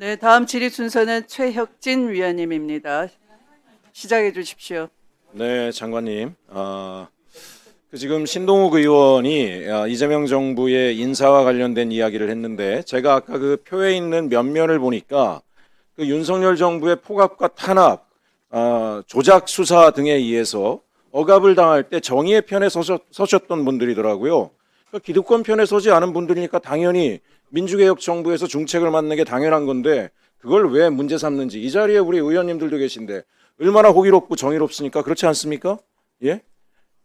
네, 다음 질의 순서는 최혁진 위원님입니다. 시작해 주십시오. 네, 장관님. 지금 신동욱 의원이 이재명 정부의 인사와 관련된 이야기를 했는데 제가 아까 그 표에 있는 면면을 보니까 그 윤석열 정부의 포갑과 탄압, 조작 수사 등에 의해서 억압을 당할 때 정의의 편에 서셨던 분들이더라고요. 그 기득권 편에 서지 않은 분들이니까 당연히 민주개혁 정부에서 중책을 맡는 게 당연한 건데 그걸 왜 문제 삼는지 이 자리에 우리 의원님들도 계신데 얼마나 호기롭고 정의롭습니까? 그렇지 않습니까? 예?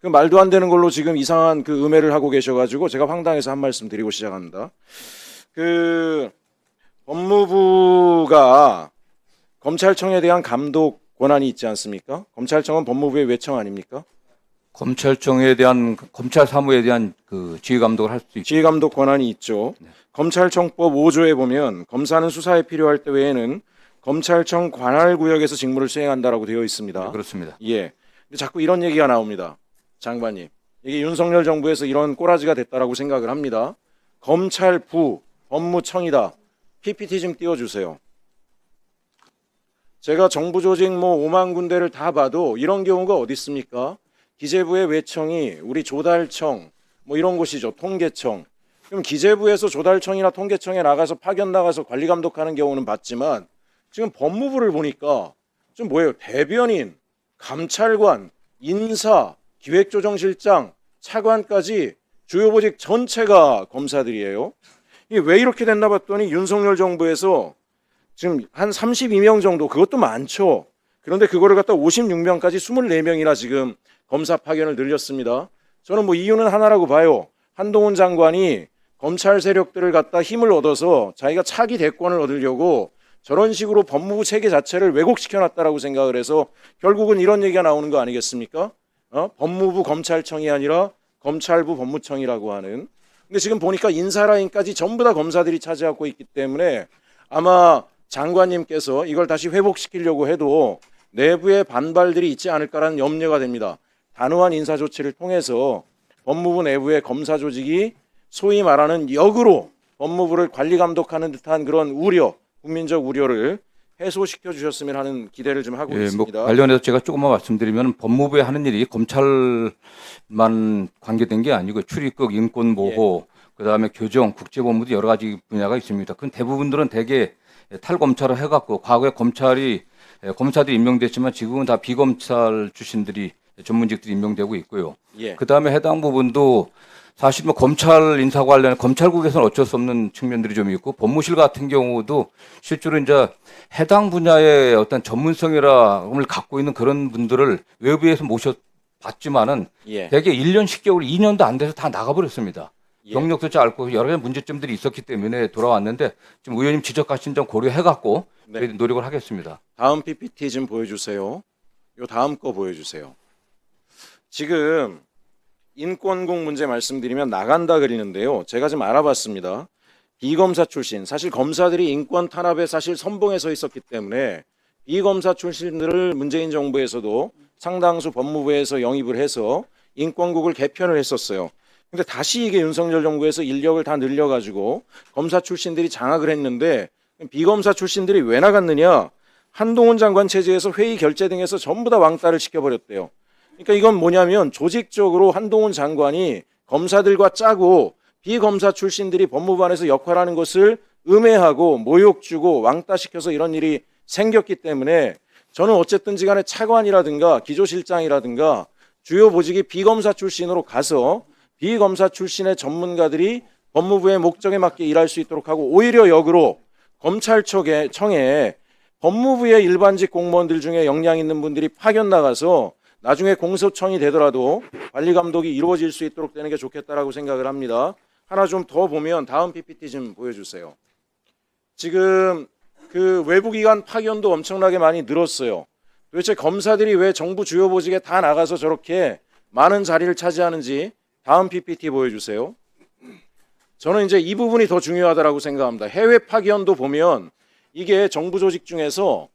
그 말도 안 되는 걸로 지금 이상한 그 음해를 하고 계셔가지고 제가 황당해서 한 말씀 드리고 시작합니다. 그 법무부가 검찰청에 대한 감독 권한이 있지 않습니까? 검찰청은 법무부의 외청 아닙니까? 검찰청에 대한 검찰 사무에 대한 그 지휘 감독을 할 수 있고 지휘 감독 권한이 있죠. 검찰청법 5조에 보면 검사는 수사에 필요할 때 외에는 검찰청 관할 구역에서 직무를 수행한다라고 되어 있습니다. 네, 그렇습니다. 예. 근데 자꾸 이런 얘기가 나옵니다. 장관님. 이게 윤석열 정부에서 이런 꼬라지가 됐다라고 생각을 합니다. 검찰부, 법무청이다. PPT 좀 띄워주세요. 제가 정부 조직 뭐 5만 군데를 다 봐도 이런 경우가 어디 있습니까? 기재부의 외청이 우리 조달청 뭐 이런 곳이죠. 통계청. 그럼 기재부에서 조달청이나 통계청에 나가서 파견 나가서 관리 감독하는 경우는 봤지만 지금 법무부를 보니까 좀 뭐예요? 대변인, 감찰관, 인사, 기획조정실장, 차관까지 주요 보직 전체가 검사들이에요. 이게 왜 이렇게 됐나 봤더니 윤석열 정부에서 지금 한 32명 정도, 그것도 많죠. 그런데 그거를 갖다 56명까지 24명이나 지금 검사 파견을 늘렸습니다. 저는 뭐 이유는 하나라고 봐요. 한동훈 장관이 검찰 세력들을 갖다 힘을 얻어서 자기가 차기 대권을 얻으려고 저런 식으로 법무부 체계 자체를 왜곡시켜놨다라고 생각을 해서 결국은 이런 얘기가 나오는 거 아니겠습니까? 법무부 검찰청이 아니라 검찰부 법무청이라고 하는. 근데 지금 보니까 인사 라인까지 전부 다 검사들이 차지하고 있기 때문에 아마 장관님께서 이걸 다시 회복시키려고 해도 내부의 반발들이 있지 않을까라는 염려가 됩니다. 단호한 인사 조치를 통해서 법무부 내부의 검사 조직이 소위 말하는 역으로 법무부를 관리 감독하는 듯한 그런 우려, 국민적 우려를 해소시켜 주셨으면 하는 기대를 좀 하고 있습니다. 관련해서 제가 조금만 말씀드리면 법무부에 하는 일이 검찰만 관계된 게 아니고 출입국, 인권 보호, 그다음에 교정, 국제법무도 여러 가지 분야가 있습니다. 그 대부분들은 대개 탈검찰을 해갖고 과거에 검찰들이 임명됐지만 지금은 다 비검찰 출신들이 전문직들이 임명되고 있고요. 예. 그다음에 해당 부분도 사실 뭐 검찰 인사 관련 검찰국에서는 어쩔 수 없는 측면들이 좀 있고 법무실 같은 경우도 실제로 이제 해당 분야의 어떤 전문성이라을 갖고 있는 그런 분들을 외부에서 모셔봤지만은 대개 1년 10개월, 2년도 안 돼서 다 나가버렸습니다. 경력도 짧고 여러 가지 문제점들이 있었기 때문에 돌아왔는데 지금 의원님 지적하신 점 고려해갖고 저희 노력을 하겠습니다. 다음 PPT 좀 보여주세요. 요 다음 거 보여주세요. 지금 인권공 문제 말씀드리면 나간다 그리는데요. 제가 좀 알아봤습니다. 비검사 출신, 사실 검사들이 인권 탄압에 사실 선봉에 서 있었기 때문에 비검사 출신들을 문재인 정부에서도 상당수 법무부에서 영입을 해서 인권국을 개편을 했었어요. 근데 다시 이게 윤석열 정부에서 인력을 다 늘려가지고 검사 출신들이 장악을 했는데 비검사 출신들이 왜 나갔느냐? 한동훈 장관 체제에서 회의 결재 등에서 전부 다 왕따를 시켜버렸대요. 그러니까 이건 뭐냐면 조직적으로 한동훈 장관이 검사들과 짜고 비검사 출신들이 법무부 안에서 역할하는 것을 음해하고 모욕 주고 왕따시켜서 이런 일이 생겼기 때문에 저는 어쨌든지 간에 차관이라든가 기조실장이라든가 주요 보직이 비검사 출신으로 가서 비검사 출신의 전문가들이 법무부의 목적에 맞게 일할 수 있도록 하고 오히려 역으로 검찰청에 법무부의 일반직 공무원들 중에 역량 있는 분들이 파견 나가서 나중에 공소청이 되더라도 관리 감독이 이루어질 수 있도록 되는 게 좋겠다라고 생각을 합니다. 하나 좀 더 보면 다음 PPT 좀 보여주세요. 지금 그 외부기관 파견도 엄청나게 많이 늘었어요. 도대체 검사들이 왜 정부 주요 보직에 다 나가서 저렇게 많은 자리를 차지하는지 다음 PPT 보여주세요. 저는 이제 이 부분이 더 중요하다고 생각합니다. 해외 파견도 보면 이게 정부 조직 중에서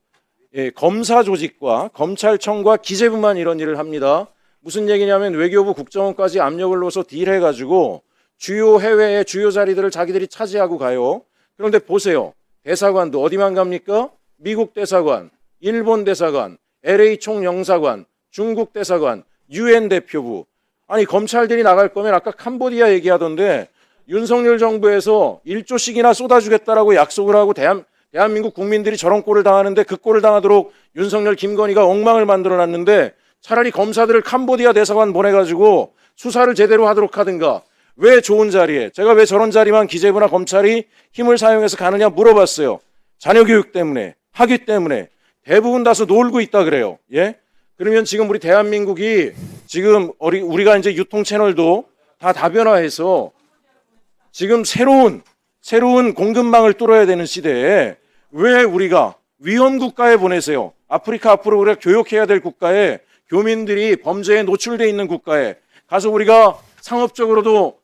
검사 조직과 검찰청과 기재부만 이런 일을 합니다. 무슨 얘기냐면 외교부 국정원까지 압력을 넣어서 딜해가지고 주요 해외의 주요 자리들을 자기들이 차지하고 가요. 그런데 보세요. 대사관도 어디만 갑니까? 미국 대사관, 일본 대사관, LA 총영사관, 중국 대사관, UN 대표부. 아니 검찰들이 나갈 거면 아까 캄보디아 얘기하던데 윤석열 정부에서 1조씩이나 쏟아주겠다라고 약속을 하고 대한민국 국민들이 저런 꼴을 당하는데 그 꼴을 당하도록 윤석열 김건희가 엉망을 만들어놨는데 차라리 검사들을 캄보디아 대사관 보내가지고 수사를 제대로 하도록 하든가. 왜 좋은 자리에, 제가 왜 저런 자리만 기재부나 검찰이 힘을 사용해서 가느냐 물어봤어요. 자녀 교육 때문에, 학위 때문에. 대부분 다수 놀고 있다 그래요. 예? 그러면 지금 우리 대한민국이 지금 우리가 이제 유통 채널도 다 다변화해서 지금 새로운 공급망을 뚫어야 되는 시대에 왜 우리가 위험 국가에 보내세요? 아프리카 앞으로 우리가 교육해야 될 국가에, 교민들이 범죄에 노출돼 있는 국가에 가서 우리가 상업적으로도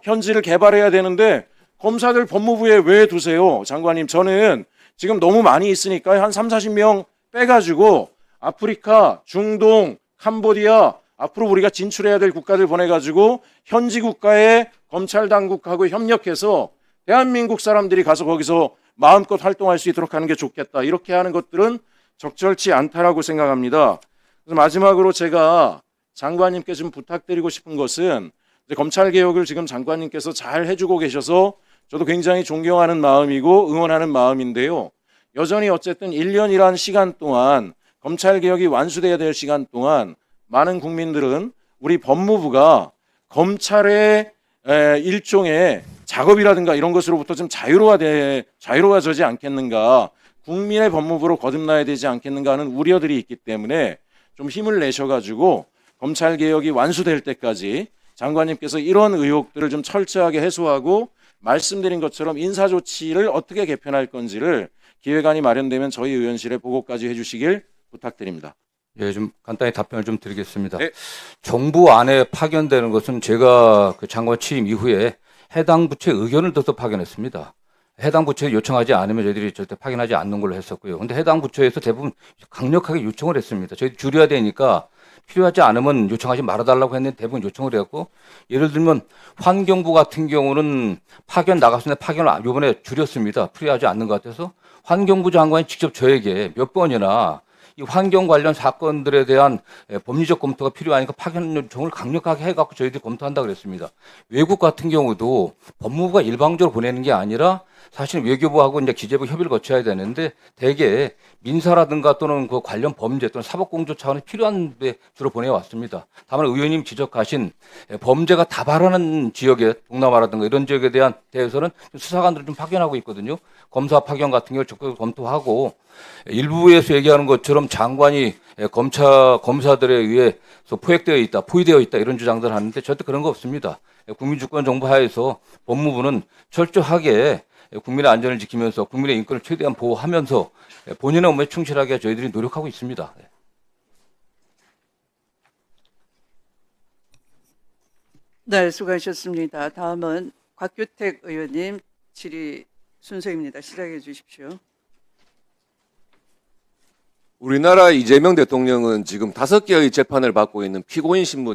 현지를 개발해야 되는데 검사들 법무부에 왜 두세요? 장관님, 저는 지금 너무 많이 있으니까 한 3, 40명 빼가지고 아프리카, 중동, 캄보디아 앞으로 우리가 진출해야 될 국가들 보내가지고 현지 국가의 검찰 당국하고 협력해서 대한민국 사람들이 가서 거기서 마음껏 활동할 수 있도록 하는 게 좋겠다. 이렇게 하는 것들은 적절치 않다라고 생각합니다. 그래서 마지막으로 제가 장관님께 좀 부탁드리고 싶은 것은 이제 검찰 개혁을 지금 장관님께서 잘 해주고 계셔서 저도 굉장히 존경하는 마음이고 응원하는 마음인데요. 여전히 어쨌든 1년이라는 시간 동안 검찰 개혁이 완수돼야 될 시간 동안 많은 국민들은 우리 법무부가 검찰의 일종의 작업이라든가 이런 것으로부터 좀 자유로워지지 않겠는가, 국민의 법무부로 거듭나야 되지 않겠는가 하는 우려들이 있기 때문에 좀 힘을 내셔가지고 검찰 개혁이 완수될 때까지 장관님께서 이런 의혹들을 좀 철저하게 해소하고 말씀드린 것처럼 인사조치를 어떻게 개편할 건지를 기획안이 마련되면 저희 의원실에 보고까지 해주시길 부탁드립니다. 예, 좀 간단히 답변을 좀 드리겠습니다. 네. 정부 안에 파견되는 것은 제가 그 장관 취임 이후에 해당 부처의 의견을 듣고 파견했습니다. 해당 부처에 요청하지 않으면 저희들이 절대 파견하지 않는 걸로 했었고요. 근데 해당 부처에서 대부분 강력하게 요청을 했습니다. 저희들이 줄여야 되니까 필요하지 않으면 요청하지 말아달라고 했는데 대부분 요청을 했고, 예를 들면 환경부 같은 경우는 파견 나갔을 때 파견을 이번에 줄였습니다. 필요하지 않는 것 같아서 환경부 장관이 직접 저에게 몇 번이나 이 환경 관련 사건들에 대한 법리적 검토가 필요하니까 파견 요청을 강력하게 해갖고 저희들이 검토한다 그랬습니다. 외국 같은 경우도 법무부가 일방적으로 보내는 게 아니라 사실 외교부하고 이제 기재부 협의를 거쳐야 되는데 대개 민사라든가 또는 그 관련 범죄 또는 사법공조 차원에 필요한 데 주로 보내왔습니다. 다만 의원님 지적하신 범죄가 다발하는 지역에 동남아라든가 이런 지역에 대해서는 수사관들을 좀 파견하고 있거든요. 검사 파견 같은 경우를 적극 검토하고 일부에서 얘기하는 것처럼 장관이 검사들에 의해서 포획되어 있다, 포위되어 있다 이런 주장들을 하는데 절대 그런 거 없습니다. 국민주권 정부 하에서 법무부는 철저하게 국민의 안전을 지키면서 국민의 인권을 최대한 보호하면서 본인의 업무에 충실하게 저희들이 노력하고 있습니다. 네, 수고하셨습니다. 다음은 곽규택 의원님 질의 순서입니다. 시작해 주십시오. 우리나라 이재명 대통령은 지금 5개의 재판을 받고 있는 피고인 신분